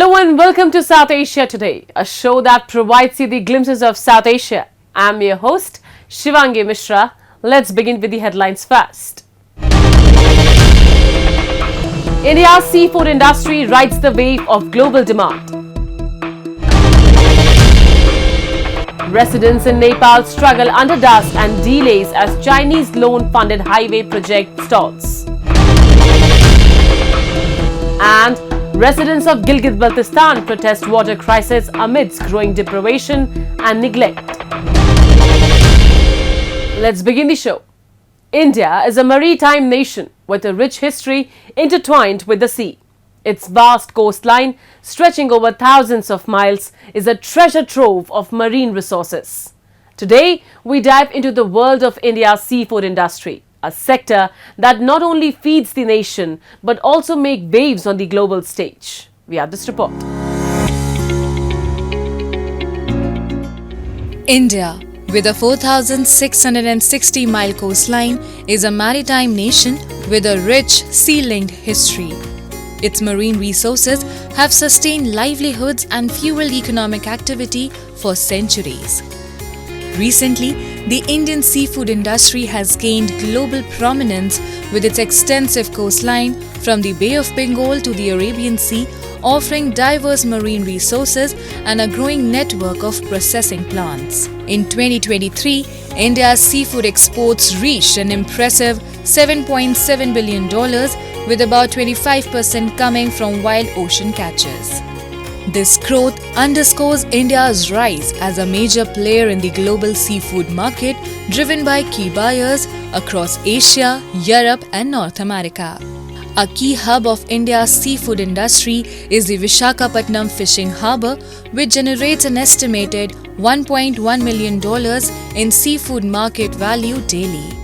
Hello and welcome to South Asia Today, a show that provides you the glimpses of South Asia. I'm your host, Shivangi Mishra. Let's begin with the headlines first. India's seafood industry rides the wave of global demand. Residents in Nepal struggle under dust and delays as Chinese loan-funded highway project stalls. And residents of Gilgit-Baltistan protest water crisis amidst growing deprivation and neglect. Let's begin the show. India is a maritime nation with a rich history intertwined with the sea. Its vast coastline, stretching over thousands of miles, is a treasure trove of marine resources. Today, we dive into the world of India's seafood industry, a sector that not only feeds the nation but also makes waves on the global stage. We have this report. India, with a 4,660-mile coastline, is a maritime nation with a rich sea-linked history. Its marine resources have sustained livelihoods and fueled economic activity for centuries. Recently, the Indian seafood industry has gained global prominence with its extensive coastline from the Bay of Bengal to the Arabian Sea, offering diverse marine resources and a growing network of processing plants. In 2023, India's seafood exports reached an impressive $7.7 billion, with about 25% coming from wild ocean catches. This growth underscores India's rise as a major player in the global seafood market, driven by key buyers across Asia, Europe, and North America. A key hub of India's seafood industry is the Visakhapatnam fishing harbour, which generates an estimated $1.1 million in seafood market value daily.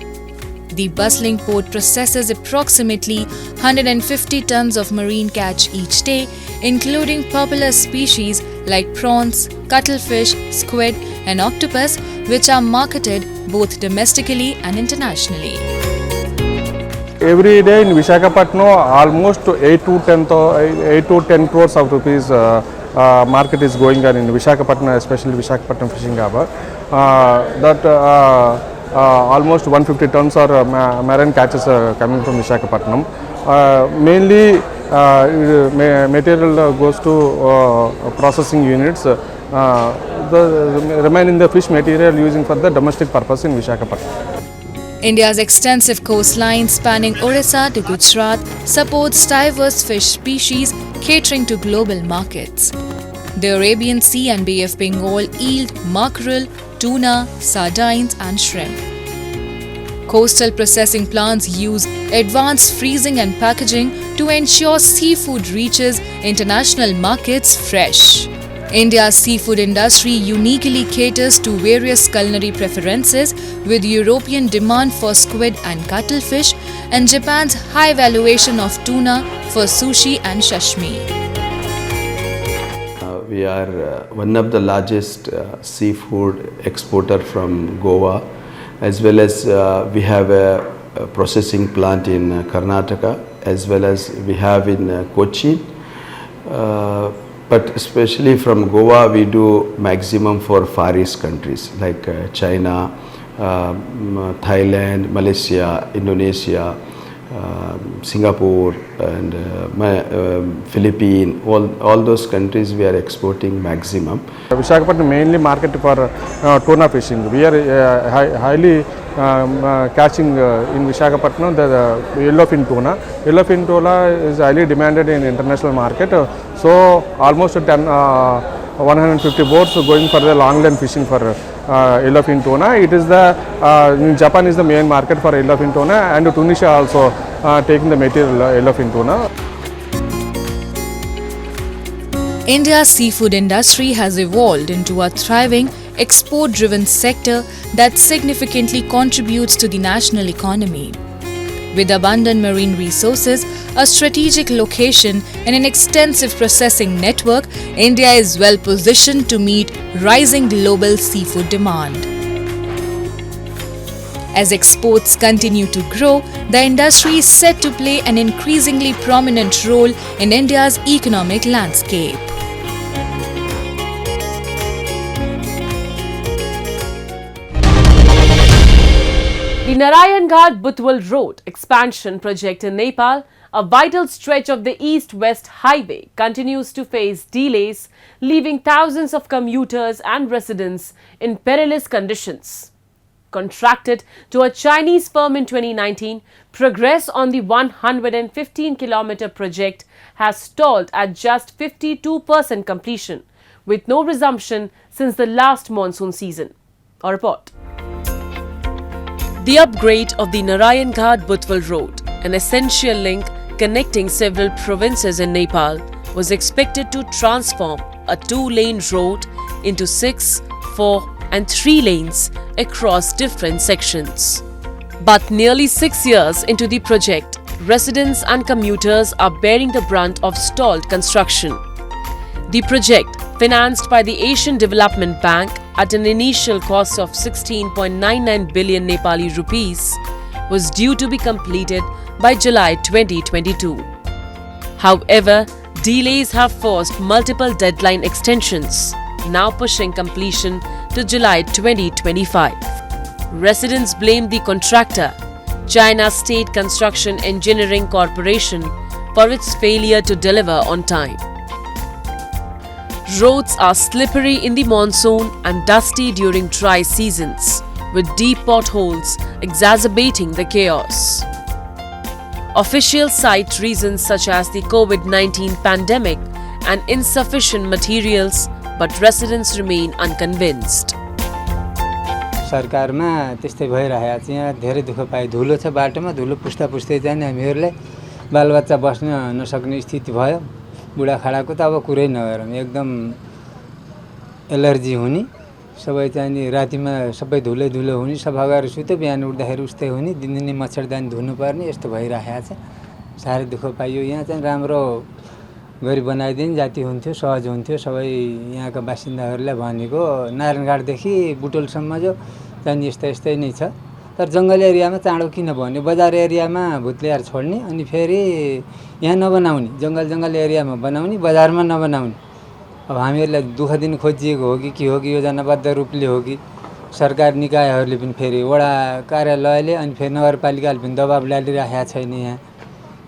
The bustling port processes approximately 150 tons of marine catch each day, including popular species like prawns, cuttlefish, squid, and octopus, which are marketed both domestically and internationally. Every day in Visakhapatnam, almost 8 to 10 crores of rupees market is going on in Visakhapatnam, especially Visakhapatnam fishing harbour. Almost 150 tons are marine catches coming from Visakhapatnam. Mainly material goes to processing units. The remaining the fish material using for the domestic purpose in Visakhapatnam. India's extensive coastline spanning Odisha to Gujarat supports diverse fish species catering to global markets. The Arabian Sea and Bay of Bengal yield mackerel, tuna, sardines, and shrimp. Coastal processing plants use advanced freezing and packaging to ensure seafood reaches international markets fresh. India's seafood industry uniquely caters to various culinary preferences, with European demand for squid and cuttlefish and Japan's high valuation of tuna for sushi and sashimi. We are one of the largest seafood exporter from Goa, as well as we have a processing plant in Karnataka, as well as we have in Kochi. But especially from Goa, we do maximum for Far East countries like China, Thailand, Malaysia, Indonesia, Singapore, and Philippines. All those countries we are exporting maximum. Visakhapatnam mainly market for tuna fishing. We are highly catching in Visakhapatnam the yellowfin tuna. Yellowfin tuna is highly demanded in international market. So almost 150 boats going for the long line fishing for yellowfin tuna. It is the Japan is the main market for yellowfin tuna, and Tunisia also taking the material yellowfin tuna. India's seafood industry has evolved into a thriving, export-driven sector that significantly contributes to the national economy. With abundant marine resources, a strategic location, and an extensive processing network, India is well positioned to meet rising global seafood demand. As exports continue to grow, the industry is set to play an increasingly prominent role in India's economic landscape. The Narayanghat Butwal Road expansion project in Nepal, a vital stretch of the east-west highway, continues to face delays, leaving thousands of commuters and residents in perilous conditions. Contracted to a Chinese firm in 2019, progress on the 115-kilometer project has stalled at just 52% completion, with no resumption since the last monsoon season. A report. The upgrade of the Narayanghat Butwal Road, an essential link connecting several provinces in Nepal, was expected to transform a 2-lane road into 6, 4 and 3 lanes across different sections. But nearly 6 years into the project, residents and commuters are bearing the brunt of stalled construction. The project, financed by the Asian Development Bank at an initial cost of 16.99 billion Nepali rupees, was due to be completed by July 2022. However, delays have forced multiple deadline extensions, now pushing completion to July 2025. Residents blame the contractor, China State Construction Engineering Corporation, for its failure to deliver on time. Roads are slippery in the monsoon and dusty during dry seasons, with deep potholes exacerbating the chaos. Officials cite reasons such as the COVID-19 pandemic and insufficient materials, but residents remain unconvinced. सरकारमा त्यस्तै भइरहेको छ। यहाँ धेरै दुःख पाए, धुलो छ बाटोमा, धुलो पुस्ता पुस्दै जाने हामीहरूले बालबच्चा बस्न नसक्ने स्थिति भयो। बुढाखाडाको त अब कुरै नगरौँ, एकदम एलर्जी हुने, सबै चाहिँ रातिमा सबै धुलै धुलो हुने, सफा गरेर सुत्यो बिहान उठ्दाखेरि उस्तै हुने, दिनदिनै मच्छरदानी धुनुपर्ने, यस्तो भइरहेको छ। साह्रै दुःख पाइयो। यहाँ चाहिँ राम्रो गरी बनाइदिने जाति हुन्थ्यो, सहज हुन्थ्यो। सबै यहाँका बासिन्दाहरूलाई भनेको नारायणघाटदेखि बुटोलसम्म जो चाहिँ यस्तै नै छ। तर जङ्गल एरियामा चाँडो किन भन्यो, बजार एरियामा भुत्लिएर छोड्ने अनि फेरि यहाँ नबनाउने, जङ्गल एरियामा बनाउने, बजारमा नबनाउने। अब हामीहरूलाई दुःख दिन खोजिएको हो कि के हो कि योजनाबद्ध रूपले हो कि सरकार निकायहरूले पनि फेरि वडा कार्यालयले अनि फेरि नगरपालिकाले पनि दबाब ल्याइरहेको छैन। यहाँ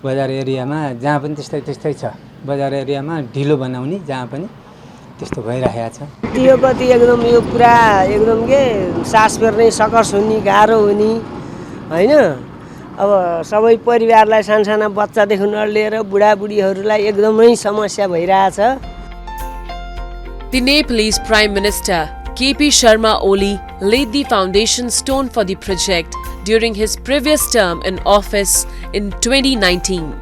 बजार एरियामा जहाँ पनि त्यस्तै छ, बजार एरियामा ढिलो बनाउने, जहाँ पनि त्यस्तो भइरहेको छ। यो कति एकदम यो पुरा एकदम के सास फेर्ने सकस हुने, गाह्रो हुने हैन। अब सबै परिवारलाई सानसाना बच्चादेखि लिएर बुढाबुढीहरूलाई एकदमै समस्या भइरहेछ। The Nepalese Prime Minister KP Sharma Oli laid the foundation stone for the project during his previous term in office in 2019.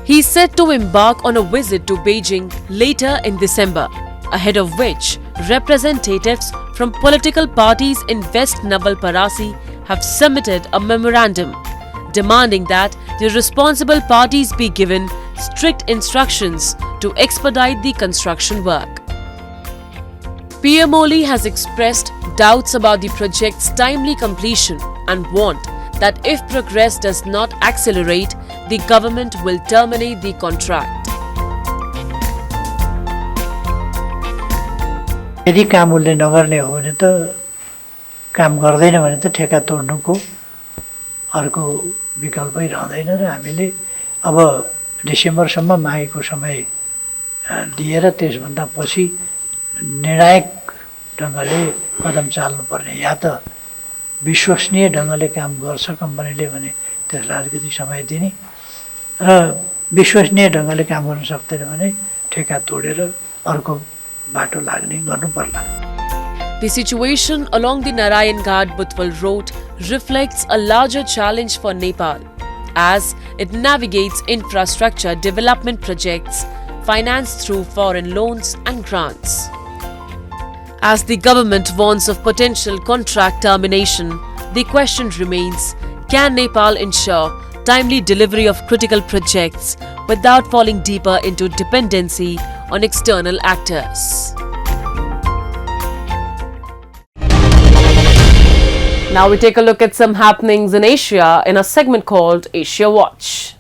He is set to embark on a visit to Beijing later in December, ahead of which representatives from political parties in West Navalparasi have submitted a memorandum demanding that the responsible parties be given strict instructions to expedite the construction work. PM Oli has expressed doubts about the project's timely completion and warned that if progress does not accelerate, the government will terminate the contract. यदि काम उसले नगर्ने हो भने त काम गर्दैन भने त ठेका तोड्नुको अर्को विकल्पै रहँदैन र हामीले अब डिसेम्बरसम्म मागेको समय दिएर त्यसभन्दा पछि निर्णायक ढङ्गले कदम चाल्नुपर्ने, या त विश्वसनीय ढङ्गले काम गर्छ कम्पनीले भने त्यसलाई अलिकति समय दिने र विश्वसनीय ढङ्गले काम गर्न सक्दैन भने ठेका तोडेर अर्को बाटो लाग्ने गर्नु पर्ला। The situation along the Narayanghat Butwal road reflects a larger challenge for Nepal as it navigates infrastructure development projects financed through foreign loans and grants. As the government warns of potential contract termination, the question remains, can Nepal ensure timely delivery of critical projects without falling deeper into dependency on external actors? Now we take a look at some happenings in Asia in a segment called Asia Watch.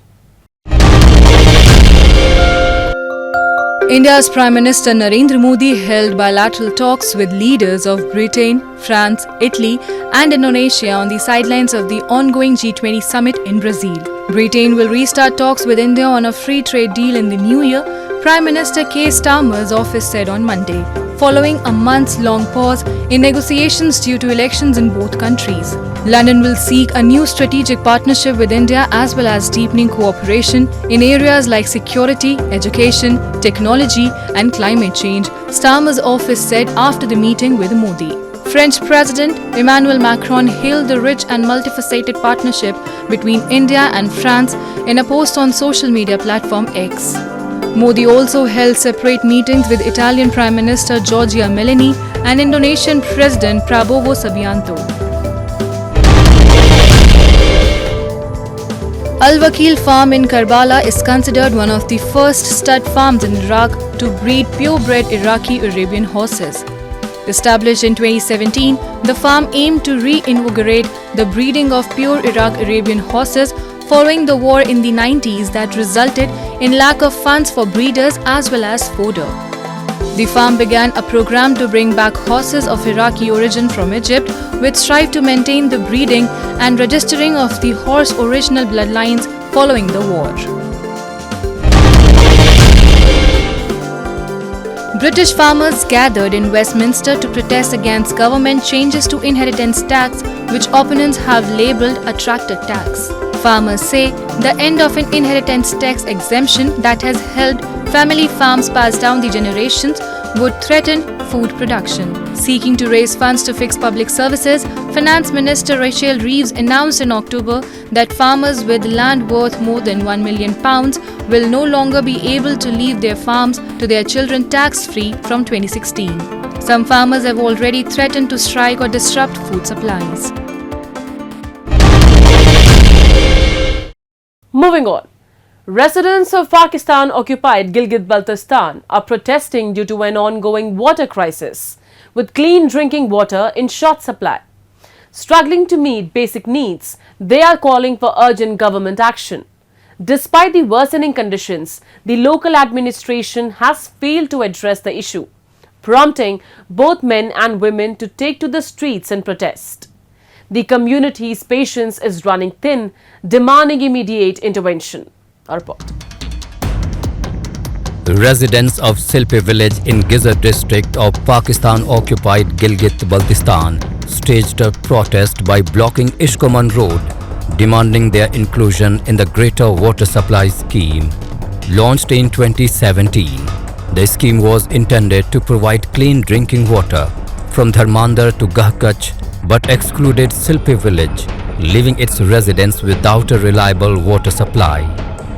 India's Prime Minister Narendra Modi held bilateral talks with leaders of Britain, France, Italy and Indonesia on the sidelines of the ongoing G20 summit in Brazil. Britain will restart talks with India on a free trade deal in the new year, Prime Minister Keir Starmer's office said on Monday, following a months-long pause in negotiations due to elections in both countries. London will seek a new strategic partnership with India as well as deepening cooperation in areas like security, education, technology and climate change, Starmer's office said after the meeting with Modi. French President Emmanuel Macron hailed the rich and multifaceted partnership between India and France in a post on social media platform X. Modi also held separate meetings with Italian Prime Minister Giorgia Meloni and Indonesian President Prabowo Subianto. Al-Wakil Farm in Karbala is considered one of the first stud farms in Iraq to breed purebred Iraqi Arabian horses. Established in 2017, the farm aimed to reinvigorate the breeding of pure Iraq Arabian horses following the war in the 90s that resulted in lack of funds for breeders as well as fodder. The farm began a program to bring back horses of Iraqi origin from Egypt, which strive to maintain the breeding and registering of the horse original bloodlines following the war. British farmers gathered in Westminster to protest against government changes to inheritance tax, which opponents have labelled a tractor tax. Farmers say the end of an inheritance tax exemption that has helped family farms pass down the generations would threaten food production. Seeking to raise funds to fix public services, Finance Minister Rachel Reeves announced in October that farmers with land worth more than £1 million will no longer be able to leave their farms to their children tax-free from 2016. Some farmers have already threatened to strike or disrupt food supplies. Moving on. Residents of Pakistan-occupied Gilgit-Baltistan are protesting due to an ongoing water crisis, with clean drinking water in short supply. Struggling to meet basic needs, they are calling for urgent government action. Despite the worsening conditions, the local administration has failed to address the issue, prompting both men and women to take to the streets and protest. The community's patience is running thin, demanding immediate intervention. Our report. The residents of Silpe village in Gizar district of Pakistan-occupied Gilgit-Baltistan staged a protest by blocking Ishkoman Road, demanding their inclusion in the Greater Water Supply Scheme. Launched in 2017, the scheme was intended to provide clean drinking water from Dharmandar to Gahkach, but excluded Silpe village, leaving its residents without a reliable water supply.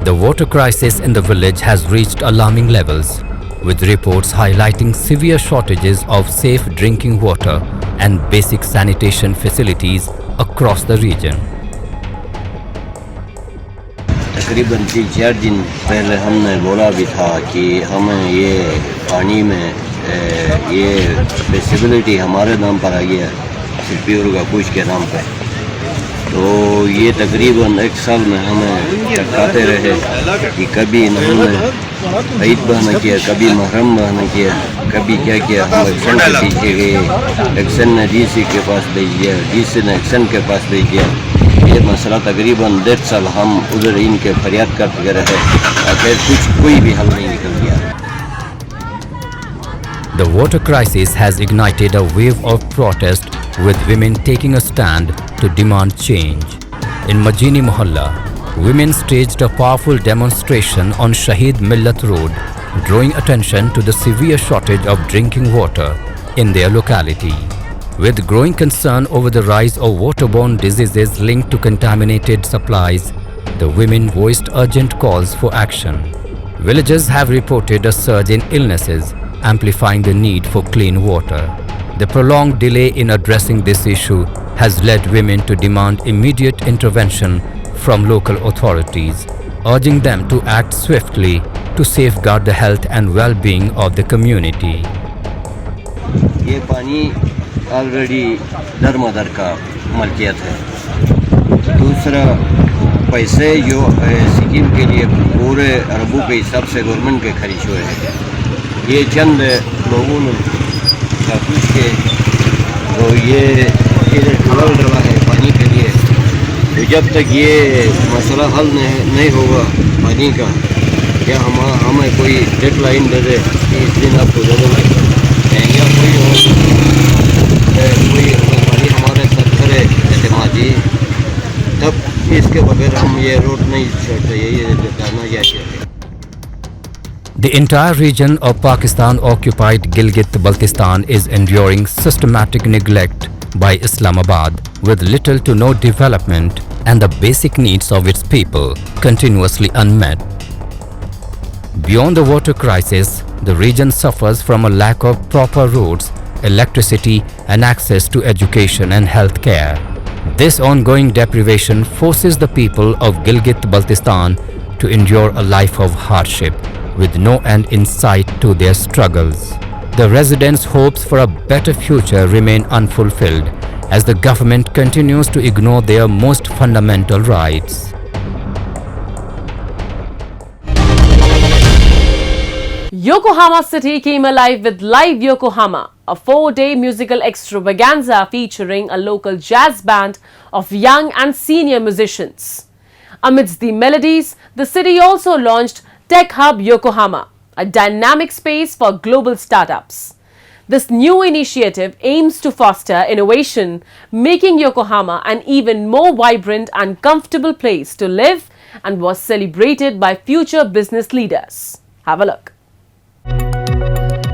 The water crisis in the village has reached alarming levels, with reports highlighting severe shortages of safe drinking water and basic sanitation facilities across the region. तकरीबन 3-4 दिन पहले हमने बोला भी था कि हमें ये पानी में ये फैसिलिटी हमारे नाम पर आ गया सिर्फ का कुछ के नाम पर, तो ये तकरीबन 1 साल में हमें टकाते रहे कि कभी इन्होंने ईद बहाना किया, कभी मुहर्रम बहाना किया, कभी क्या किया। हम एक्शन के पीछे गए, एक्शन ने डीसी के पास भेज दिया, डीसी ने एक्शन के पास भेज दिया। ये मसला तकरीबन 1.5 साल हम उधर इनके फरियाद करते रहे, आखिर कोई भी हल नहीं निकल गया। The water crisis has ignited a wave of protest, with women taking a stand to demand change. In Majini Mohalla, women staged a powerful demonstration on Shahid Millat Road, drawing attention to the severe shortage of drinking water in their locality. With growing concern over the rise of waterborne diseases linked to contaminated supplies, the women voiced urgent calls for action. Villagers have reported a surge in illnesses, amplifying the need for clean water. The prolonged delay in addressing this issue has led women to demand immediate intervention from local authorities, urging them to act swiftly to safeguard the health and well-being of the community. ये पानी already दरमदर का मलकियत है। दूसरा, पैसे जो scheme के लिए पूरे अरबों के हिसाब से गवर्नमेंट के खर्च हुए हैं, ये चंद लोगों ने पूछ के तो ये ढल रहा है पानी के लिए। तो जब तक ये मसला हल नहीं होगा पानी का, या हमें कोई डेडलाइन दे दे कि इस दिन आपको दे देंगे, या कोई पानी हमारे साथ करे एतमादी, तब इसके बगैर हम ये रोड नहीं छोड़ते। ये बताना चाहिए। The entire region of Pakistan-occupied Gilgit-Baltistan is enduring systematic neglect by Islamabad, with little to no development and the basic needs of its people continuously unmet. Beyond the water crisis, the region suffers from a lack of proper roads, electricity, and access to education and health care. This ongoing deprivation forces the people of Gilgit-Baltistan to endure a life of hardship, with no end in sight to their struggles. The residents' hopes for a better future remain unfulfilled as the government continues to ignore their most fundamental rights. Yokohama city came alive with Live Yokohama, a 4-day musical extravaganza featuring a local jazz band of young and senior musicians. Amidst the melodies, the city also launched Tech Hub Yokohama, a dynamic space for global startups. This new initiative aims to foster innovation, making Yokohama an even more vibrant and comfortable place to live, and was celebrated by future business leaders. Have a look.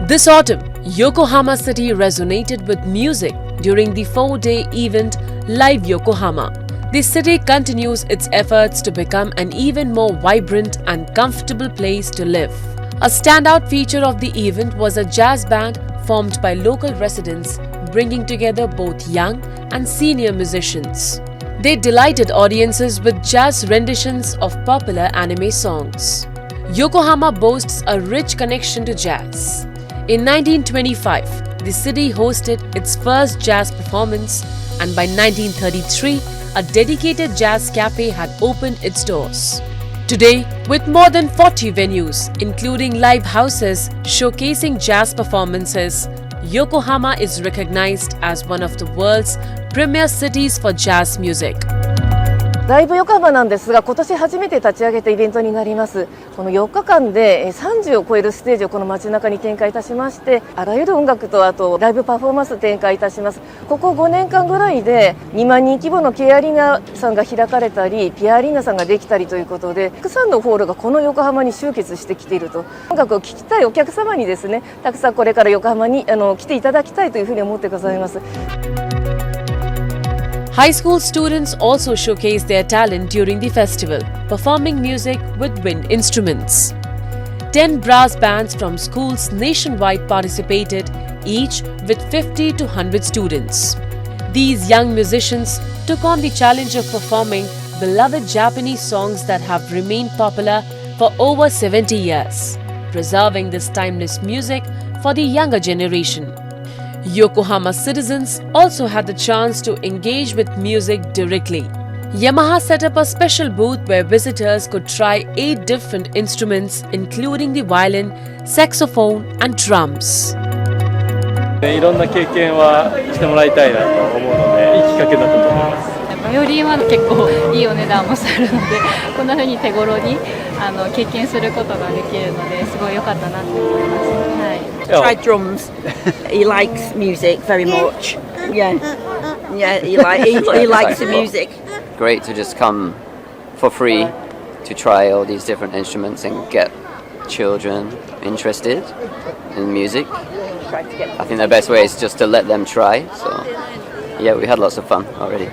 This autumn, Yokohama city resonated with music during the 4-day event Live Yokohama. The city continues its efforts to become an even more vibrant and comfortable place to live. A standout feature of the event was a jazz band formed by local residents, bringing together both young and senior musicians. They delighted audiences with jazz renditions of popular anime songs. Yokohama boasts a rich connection to jazz. In 1925, the city hosted its first jazz performance, and by 1933, a dedicated jazz cafe had opened its doors. Today, with more than 40 venues, including live houses showcasing jazz performances, Yokohama is recognized as one of the world's premier cities for jazz music. ライブ横浜なんですが、今年初めて立ち上げたイベントになります。この4日間で30を超えるステージをこの街中に展開いたしまして、あらゆる音楽とあとライブパフォーマンス展開いたします。ここ5年間ぐらいで2万人規模の K アリーナさんが開かれたり、ピアアリーナさんができたりということで、たくさんのホールがこの横浜に集結してきていると。音楽を聴きたいお客様にですね、たくさんこれから横浜に来ていただきたいというふうに思ってございます。High school students also showcased their talent during the festival, performing music with wind instruments. 10 brass bands from schools nationwide participated, each with 50 to 100 students. These young musicians took on the challenge of performing beloved Japanese songs that have remained popular for over 70 years, preserving this timeless music for the younger generation. Yokohama citizens also had the chance to engage with music directly. Yamaha set up a special booth where visitors could try 8 different instruments, including the violin, saxophone, and drums. いろんな経験はしてもらいたいなと思うので、いいきっかけだったと思います。バイオリンは結構いいお値段もするので、こんな風に手頃に経験することができるので、すごい良かったなと思います。はい。Tried drums. He likes music very much. Yeah, he likes the music. Great to just come for free to try all these different instruments and get children interested in music. I think the best way is just to let them try. So yeah, we had lots of fun already.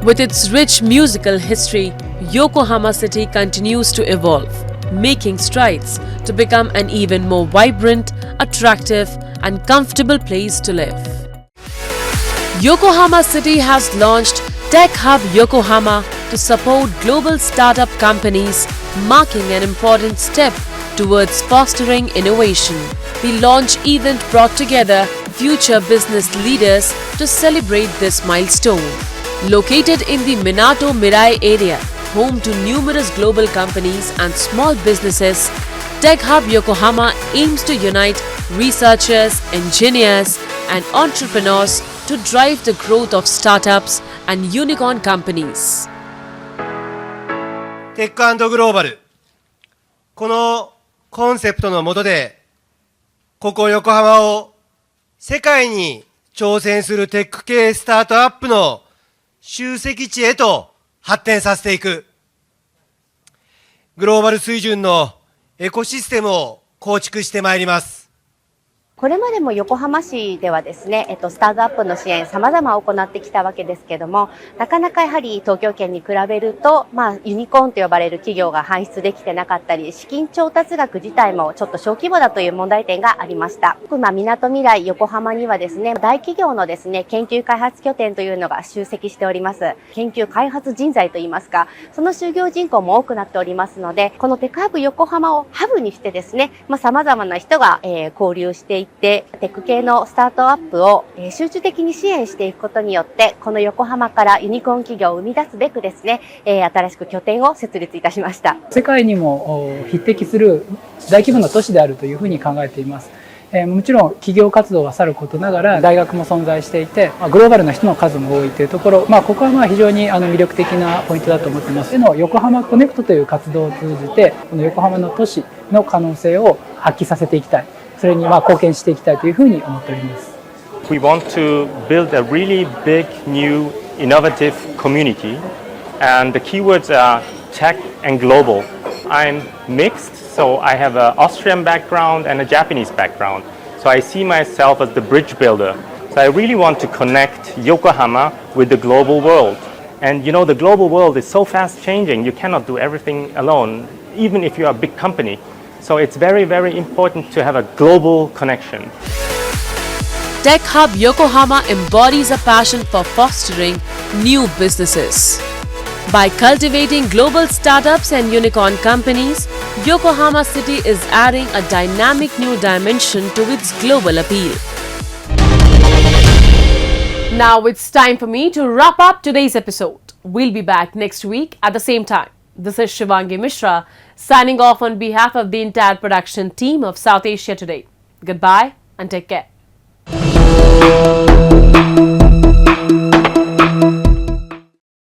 With its rich musical history, Yokohama city continues to evolve, making strides to become an even more vibrant, attractive, and comfortable place to live. Yokohama city has launched Tech Hub Yokohama to support global startup companies, marking an important step towards fostering innovation. The launch event brought together future business leaders to celebrate this milestone. Located in the Minato Mirai area, home to numerous global companies and small businesses, Tech Hub Yokohama aims to unite researchers, engineers, and entrepreneurs to drive the growth of startups and unicorn companies. テック&グローバル、このコンセプトの下で、ここ横浜を世界に挑戦するテック系スタートアップの集積地へと発展させていく、グローバル水準のエコシステムを構築してまいります。これまでも横浜市ではですね、スタートアップの支援様々行ってきたわけですけども、なかなかやはり東京圏に比べると、ユニコーンと呼ばれる企業が輩出できてなかったり、資金調達額自体もちょっと小規模だという問題点がありました。みなとみらい横浜にはですね、大企業のですね、研究開発拠点というのが集積しております。研究開発人材といいますか、その就業人口も多くなっておりますので、このテックハブ横浜をハブにしてですね、様々な人が交流していって、テック系のスタートアップを集中的に支援していくことによって、この横浜からユニコーン企業を生み出すべくですね、新しく拠点を設立いたしました。世界にも匹敵する大規模な都市であるというふうに考えています。もちろん企業活動はさることながら大学も存在していて、グローバルな人の数も多いというところ、ここは非常に魅力的なポイントだと思っています。横浜コネクトという活動を通じて、この横浜の都市の可能性を発揮させていきたい。それに貢献していきたいというふうに思っております。We want to build a really big, new, innovative community, and the keywords are tech and global. I'm mixed, so I have an Austrian background and a Japanese background. So I see myself as the bridge builder. So I really want to connect Yokohama with the global world. And you know, the global world is so fast changing, you cannot do everything alone, even if you are a big company. So it's very, very important to have a global connection. Tech Hub Yokohama embodies a passion for fostering new businesses. By cultivating global startups and unicorn companies, Yokohama City is adding a dynamic new dimension to its global appeal. Now it's time for me to wrap up today's episode. We'll be back next week at the same time. This is Shivangi Mishra signing off on behalf of the entire production team of South Asia Today. Goodbye and take care.